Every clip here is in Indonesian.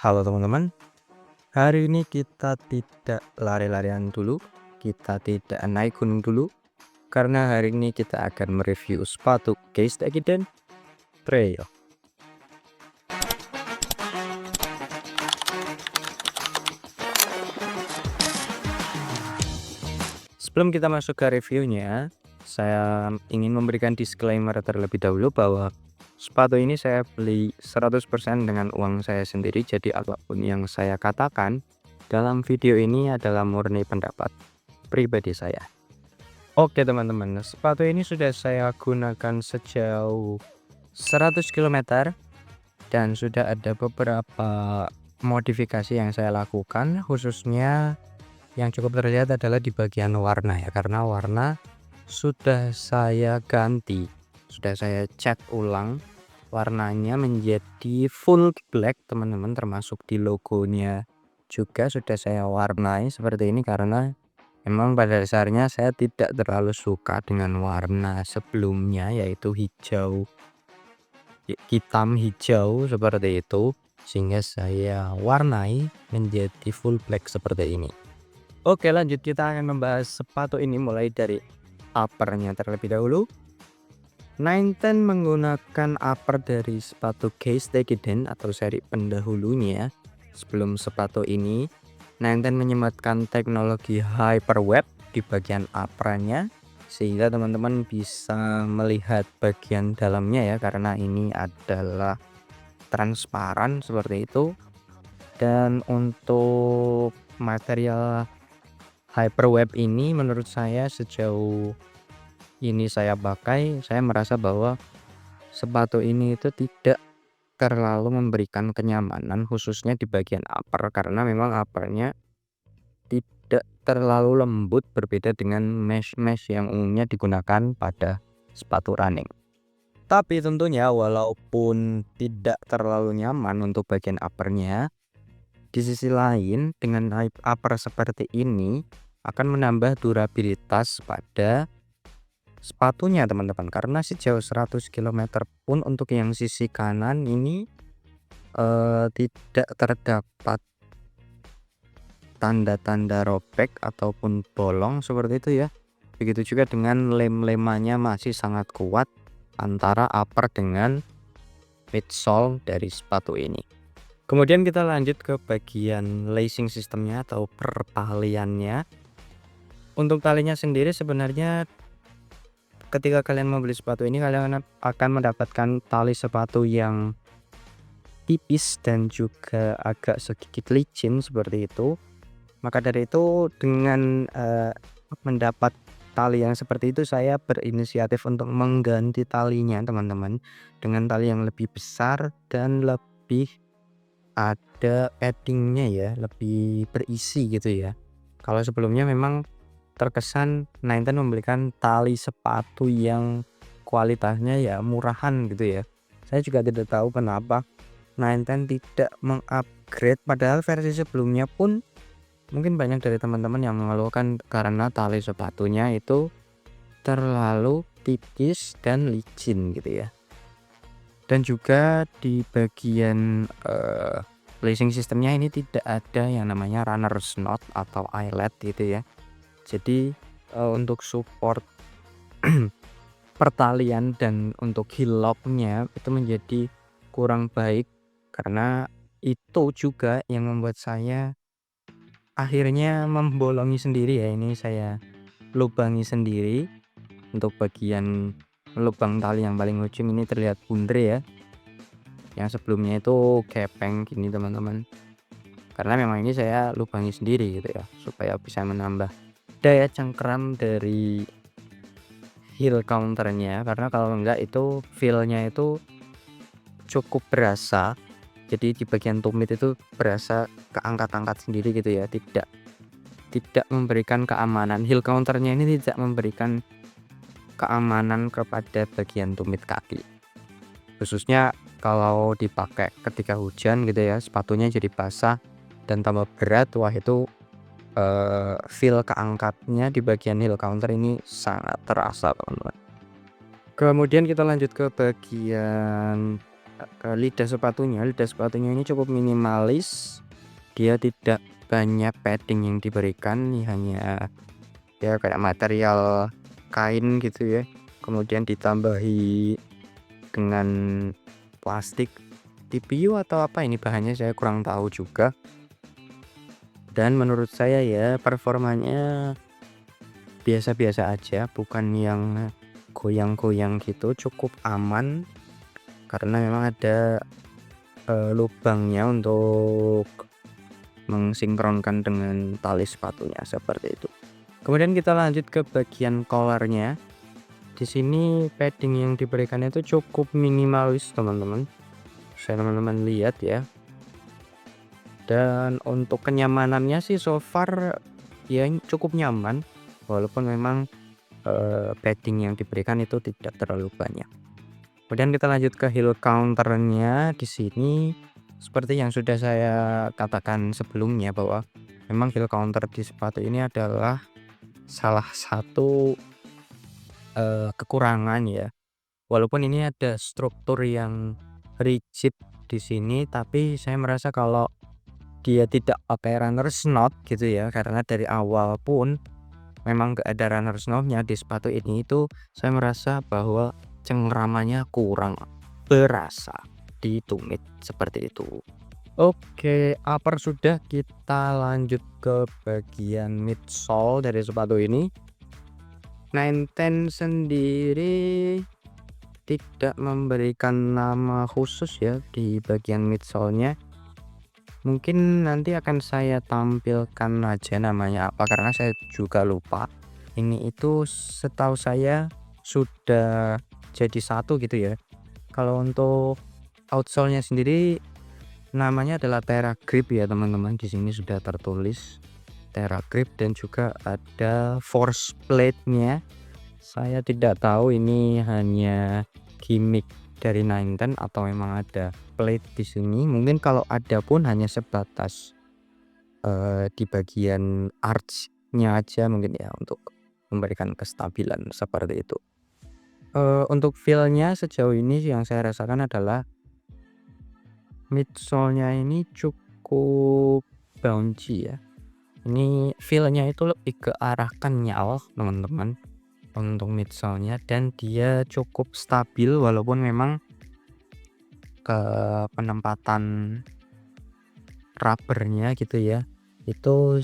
Halo teman-teman, hari ini kita tidak lari-larian dulu, kita tidak naik gunung dulu, karena hari ini kita akan mereview sepatu Case Ekiden Trail. Sebelum kita masuk ke reviewnya, saya ingin memberikan disclaimer terlebih dahulu bahwa sepatu ini saya beli 100% dengan uang saya sendiri, jadi apapun yang saya katakan dalam video ini adalah murni pendapat pribadi saya. Oke teman-teman, sepatu ini sudah saya gunakan sejauh 100 km dan sudah ada beberapa modifikasi yang saya lakukan, khususnya yang cukup terlihat adalah di bagian warna ya, karena warna sudah saya ganti, sudah saya cat ulang warnanya menjadi full black teman-teman, termasuk di logonya juga sudah saya warnai seperti ini karena memang pada dasarnya saya tidak terlalu suka dengan warna sebelumnya, yaitu hitam hijau seperti itu, sehingga saya warnai menjadi full black seperti ini. Oke, lanjut kita akan membahas sepatu ini mulai dari uppernya terlebih dahulu. Nineten menggunakan upper dari sepatu Case Ekiden atau seri pendahulunya. Sebelum sepatu ini, Nineten menyematkan teknologi Hyperweb di bagian uppernya, sehingga teman-teman bisa melihat bagian dalamnya ya, karena ini adalah transparan seperti itu. Dan untuk material Hyperweb ini menurut saya sejauh ini saya pakai, saya merasa bahwa sepatu ini itu tidak terlalu memberikan kenyamanan khususnya di bagian upper, karena memang uppernya tidak terlalu lembut berbeda dengan mesh yang umumnya digunakan pada sepatu running. Tapi tentunya walaupun tidak terlalu nyaman untuk bagian uppernya, di sisi lain dengan upper seperti ini akan menambah durabilitas pada sepatunya teman-teman, karena sejauh 100 km pun untuk yang sisi kanan ini tidak terdapat tanda-tanda robek ataupun bolong seperti itu ya. Begitu juga dengan lem-lemannya masih sangat kuat antara upper dengan midsole dari sepatu ini. Kemudian kita lanjut ke bagian lacing sistemnya atau pertaliannya. Untuk talinya sendiri sebenarnya ketika kalian membeli sepatu ini, kalian akan mendapatkan tali sepatu yang tipis dan juga agak sedikit licin seperti itu. Maka dari itu dengan mendapat tali yang seperti itu, saya berinisiatif untuk mengganti talinya teman-teman dengan tali yang lebih besar dan lebih ada paddingnya ya, lebih berisi gitu ya. Kalau sebelumnya memang terkesan Nineten memberikan tali sepatu yang kualitasnya ya murahan gitu ya. Saya juga tidak tahu kenapa Nineten tidak mengupgrade, padahal versi sebelumnya pun mungkin banyak dari teman-teman yang mengeluhkan karena tali sepatunya itu terlalu tipis dan licin gitu ya. Dan juga di bagian lacing sistemnya ini tidak ada yang namanya runner's knot atau eyelet gitu ya. Jadi untuk support pertalian dan untuk heel locknya itu menjadi kurang baik, karena itu juga yang membuat saya akhirnya membolongi sendiri ya. Ini saya lubangi sendiri untuk bagian lubang tali yang paling ujung ini terlihat bundar ya. Yang sebelumnya itu kepeng gini teman-teman, karena memang ini saya lubangi sendiri gitu ya, supaya bisa menambah daya cengkram dari heel counternya, karena kalau enggak itu feelnya itu cukup berasa. Jadi di bagian tumit itu berasa keangkat-angkat sendiri gitu ya, tidak memberikan keamanan. Heel counternya ini tidak memberikan keamanan kepada bagian tumit kaki, khususnya kalau dipakai ketika hujan gitu ya, sepatunya jadi basah dan tambah berat. Wah itu feel keangkatnya di bagian heel counter ini sangat terasa teman-teman. Kemudian kita lanjut ke bagian lidah sepatunya ini cukup minimalis, dia tidak banyak padding yang diberikan, hanya ya kayak material kain gitu ya, kemudian ditambahi dengan plastik TPU atau apa ini bahannya saya kurang tahu juga. Dan menurut saya ya performanya biasa-biasa aja, bukan yang goyang-goyang gitu, cukup aman karena memang ada lubangnya untuk mensinkronkan dengan tali sepatunya seperti itu. Kemudian kita lanjut ke bagian collarnya. Di sini padding yang diberikan itu cukup minimalis teman-teman. Saya teman-teman lihat ya. Dan untuk kenyamanannya sih so far ya cukup nyaman, walaupun memang padding yang diberikan itu tidak terlalu banyak. Kemudian kita lanjut ke heel counternya. Di sini seperti yang sudah saya katakan sebelumnya bahwa memang heel counter di sepatu ini adalah salah satu kekurangan ya. Walaupun ini ada struktur yang rigid di sini, tapi saya merasa kalau dia tidak pakai runner's knot gitu ya, karena dari awal pun memang gak ada runner's knot-nya di sepatu ini, itu saya merasa bahwa cengkramannya kurang berasa di tumit seperti itu. Oke, upper sudah, kita lanjut ke bagian midsole dari sepatu ini. Nine Ten sendiri tidak memberikan nama khusus ya di bagian midsole-nya. Mungkin nanti akan saya tampilkan aja namanya apa karena saya juga lupa. Ini itu setahu saya sudah jadi satu gitu ya. Kalau untuk outsole-nya sendiri namanya adalah Terra Grip ya teman-teman. Di sini sudah tertulis Terra Grip dan juga ada force plate-nya. Saya tidak tahu ini hanya gimmick dari Nine Ten atau memang ada plate di sini. Mungkin kalau ada pun hanya sebatas di bagian arch-nya aja mungkin ya, untuk memberikan kestabilan seperti itu. Untuk feel-nya sejauh ini yang saya rasakan adalah midsole-nya ini cukup bouncy ya. Ini feel-nya itu lebih ke arah kenyal teman-teman untuk midsole-nya, dan dia cukup stabil walaupun memang ke penempatan rubbernya gitu ya, itu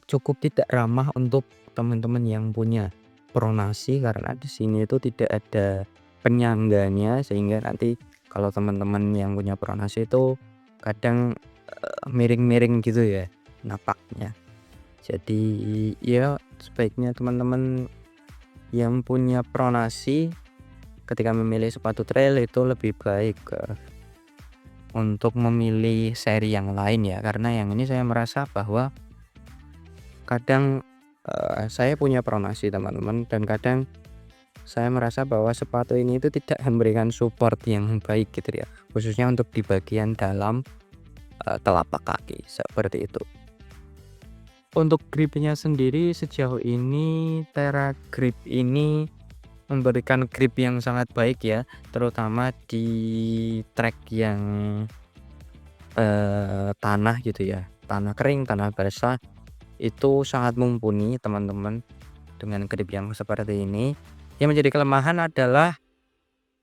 cukup tidak ramah untuk teman-teman yang punya pronasi, karena di sini itu tidak ada penyangganya, sehingga nanti kalau teman-teman yang punya pronasi itu kadang miring-miring gitu ya napaknya. Jadi ya sebaiknya teman-teman yang punya pronasi ketika memilih sepatu trail itu lebih baik untuk memilih seri yang lain ya, karena yang ini saya merasa bahwa kadang saya punya pronasi teman-teman, dan kadang saya merasa bahwa sepatu ini itu tidak memberikan support yang baik gitu ya, khususnya untuk di bagian dalam telapak kaki seperti itu. Untuk gripnya sendiri sejauh ini Terra Grip ini memberikan grip yang sangat baik ya, terutama di track yang tanah gitu ya, tanah kering, tanah basah, itu sangat mumpuni teman-teman dengan grip yang seperti ini. Yang menjadi kelemahan adalah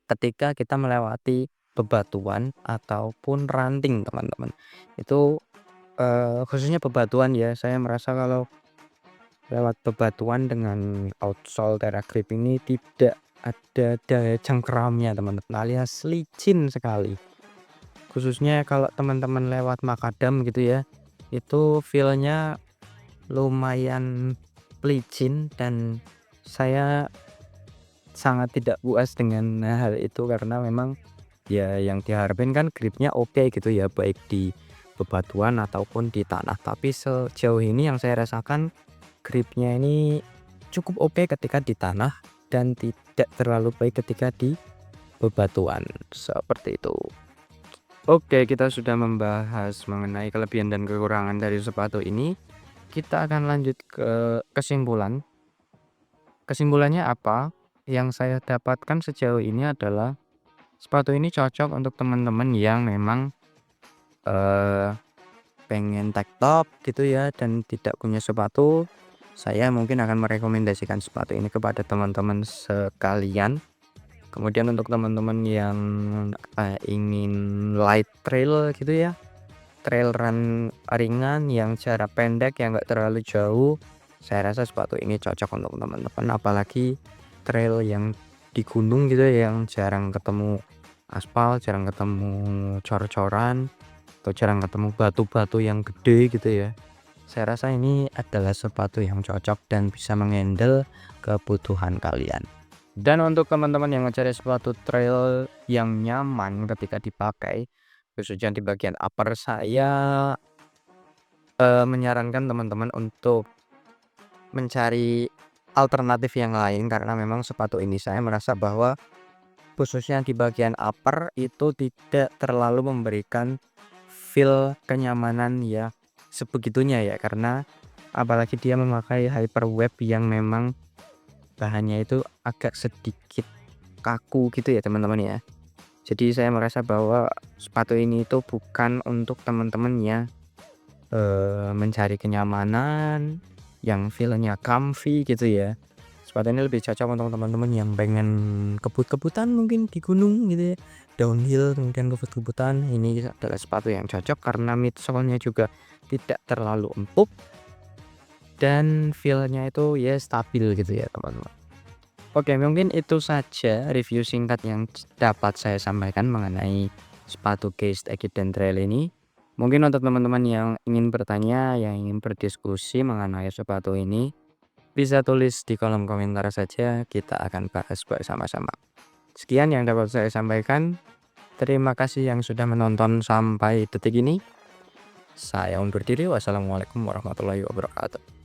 ketika kita melewati bebatuan ataupun ranting teman-teman. Itu khususnya bebatuan ya, saya merasa kalau lewat bebatuan dengan outsole Terra Grip ini tidak ada daya cengkeramnya teman-teman, alias licin sekali. Khususnya kalau teman-teman lewat makadam gitu ya, itu feel-nya lumayan licin, dan saya sangat tidak puas dengan hal itu karena memang ya yang diharapin kan gripnya oke gitu ya, baik di bebatuan ataupun di tanah. Tapi sejauh ini yang saya rasakan gripnya ini cukup oke ketika di tanah dan tidak terlalu baik ketika di bebatuan seperti itu. Oke, kita sudah membahas mengenai kelebihan dan kekurangan dari sepatu ini. Kita akan lanjut ke kesimpulan. Kesimpulannya apa? Yang saya dapatkan sejauh ini adalah Sepatu ini cocok untuk teman-teman yang memang eh, pengen tag top gitu ya dan tidak punya sepatu. Saya mungkin akan merekomendasikan sepatu ini kepada teman-teman sekalian. Kemudian untuk teman-teman yang ingin light trail gitu ya, trail run ringan yang jarak pendek yang enggak terlalu jauh, saya rasa sepatu ini cocok untuk teman-teman, apalagi trail yang di gunung gitu ya, yang jarang ketemu aspal, jarang ketemu cor-coran, atau jarang ketemu batu-batu yang gede gitu ya. Saya rasa ini adalah sepatu yang cocok dan bisa menghandle kebutuhan kalian. Dan untuk teman-teman yang mencari sepatu trail yang nyaman ketika dipakai, khususnya di bagian upper, saya menyarankan teman-teman untuk mencari alternatif yang lain karena memang sepatu ini saya merasa bahwa khususnya di bagian upper itu tidak terlalu memberikan feel kenyamanan ya sebegitunya ya, karena apalagi dia memakai hyperweb yang memang bahannya itu agak sedikit kaku gitu ya teman-teman ya. Jadi saya merasa bahwa sepatu ini itu bukan untuk teman-teman yang mencari kenyamanan, yang feel-nya comfy gitu ya. Sepatu ini lebih cocok untuk teman-teman yang pengen kebut-kebutan mungkin di gunung gitu ya, downhill kemudian kebut-kebutan. Ini adalah sepatu yang cocok karena midsole-nya juga tidak terlalu empuk dan feel-nya itu ya stabil gitu ya teman-teman. Oke, mungkin itu saja review singkat yang dapat saya sampaikan mengenai sepatu Case Ekiden Trail ini. Mungkin untuk teman-teman yang ingin bertanya, yang ingin berdiskusi mengenai sepatu ini, bisa tulis di kolom komentar saja, kita akan bahas bersama-sama. Sekian yang dapat saya sampaikan. Terima kasih yang sudah menonton sampai detik ini. Saya undur diri. Wassalamualaikum warahmatullahi wabarakatuh.